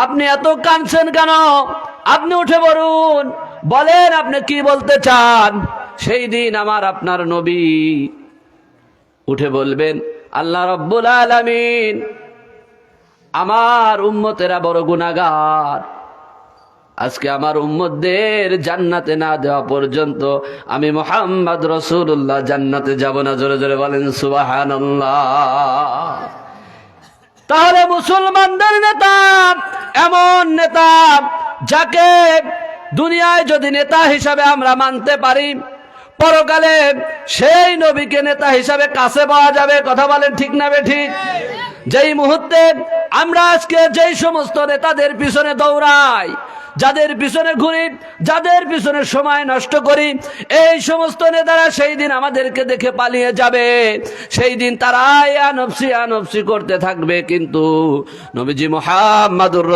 আপনি এত কাঁদছেন কেন? আপনি উঠে বলুন, বলেন আপনি কি বলতে চান। সেই দিন আমার আপনার নবী উঠে বলবেন, আল্লাহ রাব্বুল আলামিন, আমার উম্মতেরা বড় গুনাহগার, আজকে আমার উম্মতদের জান্নাতে না দেওয়া পর্যন্ত আমি মুহাম্মদ রাসূলুল্লাহ জান্নাতে যাব না। জোরে জোরে বলেন সুবহানাল্লাহ। তাহলে মুসলমানদের নেতা এমন নেতা, যাকে দুনিয়ায় যদি নেতা হিসাবে আমরা মানতে পারি, পরকালে সেই নবীকে নেতা হিসাবে কাছে পাওয়া যাবে। কথা বলেন ঠিক না বেঠিক? যেই মুহূর্তে আমরা আজকে যেই সমস্ত নেতাদের পিছনে দৌড়াই, যাদের পিছনে ঘুরি, যাদের পিছনে সময় নষ্ট করি, এই সমস্ত নেতারা সেই দিন আমাদেরকে দেখে পালিয়ে যাবে। সেই দিন তারা আনফসি আনফসি করতে থাকবে, কিন্তু নবীজি মুহাম্মদুর